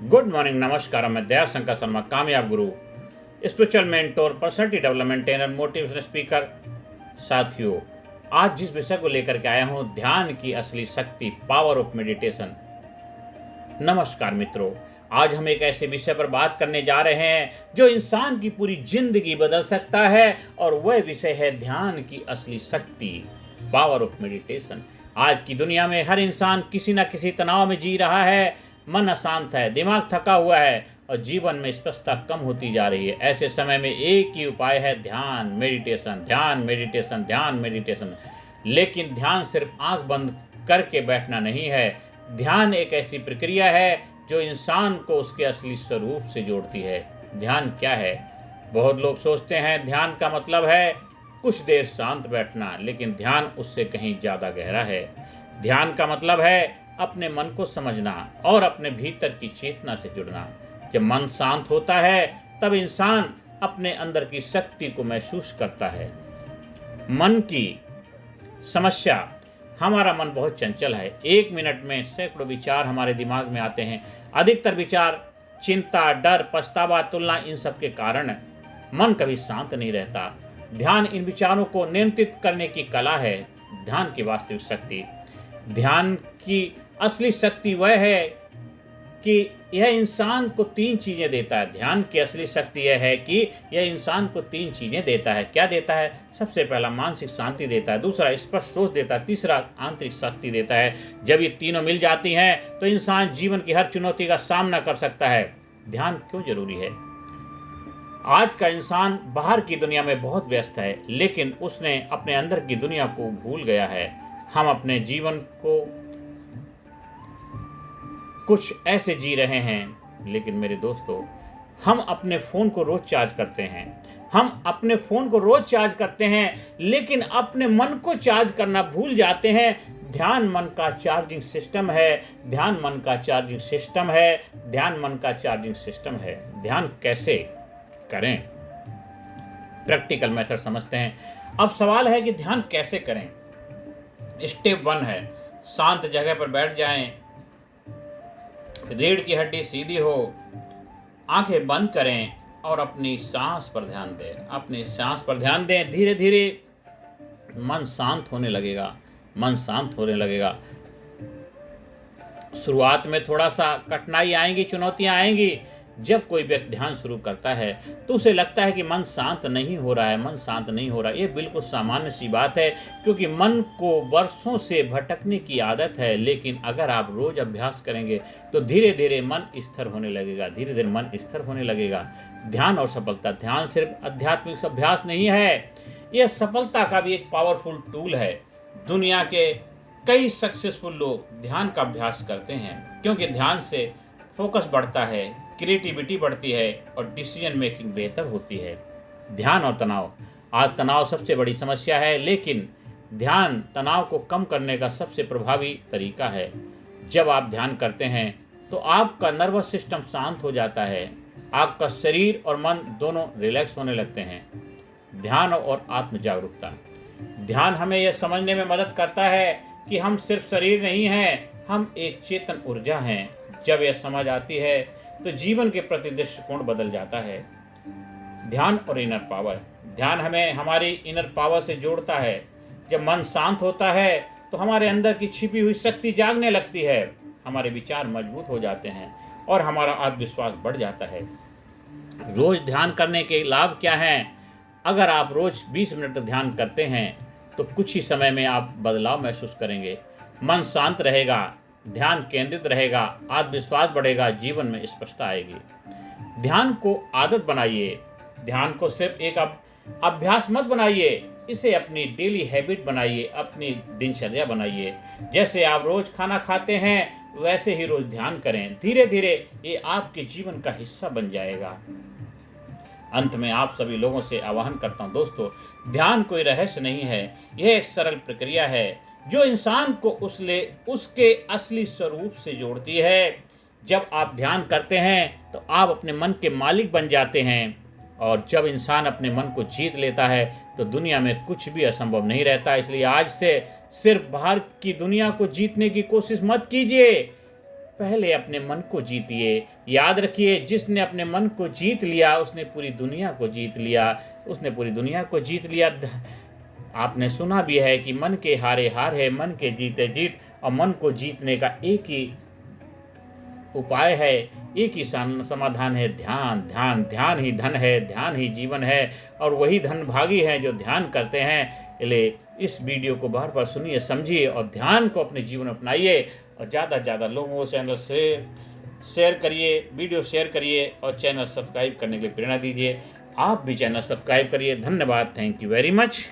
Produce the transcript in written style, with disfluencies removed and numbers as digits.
Good morning, नमस्कार। मैं दया शंकर शर्मा, कामयाब गुरु, spiritual mentor, personality development trainer, motivational speaker. साथियों, आज जिस विषय को लेकर के आया हूं, ध्यान की असली शक्ति, पावर ऑफ मेडिटेशन। नमस्कार मित्रों, आज हम एक ऐसे विषय पर बात करने जा रहे हैं जो इंसान की पूरी जिंदगी बदल सकता है, और वह विषय है ध्यान की असली शक्ति, पावर ऑफ मेडिटेशन। आज की दुनिया में हर इंसान किसी न किसी तनाव में जी रहा है, मन अशांत है, दिमाग थका हुआ है और जीवन में स्पष्टता कम होती जा रही है। ऐसे समय में एक ही उपाय है, ध्यान, मेडिटेशन, ध्यान, मेडिटेशन, ध्यान, मेडिटेशन। लेकिन ध्यान सिर्फ आंख बंद करके बैठना नहीं है। ध्यान एक ऐसी प्रक्रिया है जो इंसान को उसके असली स्वरूप से जोड़ती है। ध्यान क्या है? बहुत लोग सोचते हैं ध्यान का मतलब है कुछ देर शांत बैठना, लेकिन ध्यान उससे कहीं ज़्यादा गहरा है। ध्यान का मतलब है अपने मन को समझना और अपने भीतर की चेतना से जुड़ना। जब मन शांत होता है तब इंसान अपने अंदर की शक्ति को महसूस करता है। मन की समस्या, हमारा मन बहुत चंचल है। 1 मिनट में सैकड़ों विचार हमारे दिमाग में आते हैं। अधिकतर विचार चिंता, डर, पछतावा, तुलना, इन सब के कारण मन कभी शांत नहीं रहता। ध्यान इन विचारों को नियंत्रित करने की कला है। ध्यान की वास्तविक शक्ति, ध्यान की असली शक्ति वह है कि यह इंसान को 3 चीज़ें देता है। ध्यान की असली शक्ति यह है कि यह इंसान को 3 चीज़ें देता है। क्या देता है? सबसे पहला मानसिक शांति देता है, दूसरा स्पष्ट सोच देता है, तीसरा आंतरिक शक्ति देता है। जब ये तीनों मिल जाती हैं तो इंसान जीवन की हर चुनौती का सामना कर सकता है। ध्यान क्यों जरूरी है? आज का इंसान बाहर की दुनिया में बहुत व्यस्त है, लेकिन उसने अपने अंदर की दुनिया को भूल गया है। हम अपने जीवन को कुछ ऐसे जी रहे हैं, लेकिन मेरे दोस्तों, हम अपने फ़ोन को रोज़ चार्ज करते हैं। हम अपने फ़ोन को रोज़ चार्ज करते हैं, लेकिन अपने मन को चार्ज करना भूल जाते हैं। ध्यान मन का चार्जिंग सिस्टम है। ध्यान मन का चार्जिंग सिस्टम है। ध्यान मन का चार्जिंग सिस्टम है। ध्यान कैसे करें? प्रैक्टिकल मेथड समझते हैं। अब सवाल है कि ध्यान कैसे करें? स्टेप 1 है, शांत जगह पर बैठ जाएं, रीढ़ की हड्डी सीधी हो, आंखें बंद करें और अपनी सांस पर ध्यान दें। अपनी सांस पर ध्यान दें। धीरे धीरे मन शांत होने लगेगा। मन शांत होने लगेगा। शुरुआत में थोड़ा सा कठिनाई आएंगी, चुनौतियां आएंगी। जब कोई व्यक्ति ध्यान शुरू करता है तो उसे लगता है कि मन शांत नहीं हो रहा है, मन शांत नहीं हो रहा है। ये बिल्कुल सामान्य सी बात है, क्योंकि मन को वर्षों से भटकने की आदत है। लेकिन अगर आप रोज अभ्यास करेंगे तो धीरे धीरे मन स्थिर होने लगेगा। धीरे धीरे मन स्थिर होने लगेगा। ध्यान और सफलता, ध्यान सिर्फ आध्यात्मिक अभ्यास नहीं है, यह सफलता का भी एक पावरफुल टूल है। दुनिया के कई सक्सेसफुल लोग ध्यान का अभ्यास करते हैं, क्योंकि ध्यान से फोकस बढ़ता है, क्रिएटिविटी बढ़ती है और डिसीजन मेकिंग बेहतर होती है। ध्यान और तनाव, आज तनाव सबसे बड़ी समस्या है, लेकिन ध्यान तनाव को कम करने का सबसे प्रभावी तरीका है। जब आप ध्यान करते हैं तो आपका नर्वस सिस्टम शांत हो जाता है। आपका शरीर और मन दोनों रिलैक्स होने लगते हैं। ध्यान और आत्म जागरूकता, ध्यान हमें यह समझने में मदद करता है कि हम सिर्फ शरीर नहीं हैं, हम एक चेतन ऊर्जा हैं। जब यह समझ आती है तो जीवन के प्रति दृष्टिकोण बदल जाता है। ध्यान और इनर पावर, ध्यान हमें हमारी इनर पावर से जोड़ता है। जब मन शांत होता है तो हमारे अंदर की छिपी हुई शक्ति जागने लगती है। हमारे विचार मजबूत हो जाते हैं और हमारा आत्मविश्वास बढ़ जाता है। रोज ध्यान करने के लाभ क्या हैं? अगर आप रोज 20 मिनट तक ध्यान करते हैं तो कुछ ही समय में आप बदलाव महसूस करेंगे। मन शांत रहेगा, ध्यान केंद्रित रहेगा, आत्मविश्वास बढ़ेगा, जीवन में स्पष्टता आएगी। ध्यान को आदत बनाइए। ध्यान को सिर्फ एक अभ्यास मत बनाइए, इसे अपनी डेली हैबिट बनाइए, अपनी दिनचर्या बनाइए। जैसे आप रोज खाना खाते हैं वैसे ही रोज ध्यान करें। धीरे धीरे ये आपके जीवन का हिस्सा बन जाएगा। अंत में आप सभी लोगों से आह्वान करता हूं, दोस्तों, ध्यान कोई रहस्य नहीं है, यह एक सरल प्रक्रिया है जो इंसान को उसके असली स्वरूप से जोड़ती है। जब आप ध्यान करते हैं तो आप अपने मन के मालिक बन जाते हैं, और जब इंसान अपने मन को जीत लेता है तो दुनिया में कुछ भी असंभव नहीं रहता। इसलिए आज से सिर्फ बाहर की दुनिया को जीतने की कोशिश मत कीजिए, पहले अपने मन को जीतिए। याद रखिए, जिसने अपने मन को जीत लिया उसने पूरी दुनिया को जीत लिया, उसने पूरी दुनिया को जीत लिया। आपने सुना भी है कि मन के हारे हार है, मन के जीते जीत। और मन को जीतने का एक ही उपाय है, एक ही समाधान है, ध्यान। ध्यान, ध्यान ही धन है, ध्यान ही जीवन है, और वही धन भागी हैं जो ध्यान करते हैं। इसलिए इस वीडियो को बार बार सुनिए, समझिए और ध्यान को अपने जीवन में अपनाइए। और ज़्यादा से ज़्यादा लोगों को चैनल से शेयर करिए, वीडियो शेयर करिए और चैनल सब्सक्राइब करने के लिए प्रेरणा दीजिए। आप भी चैनल सब्सक्राइब करिए। धन्यवाद। Thank you very much.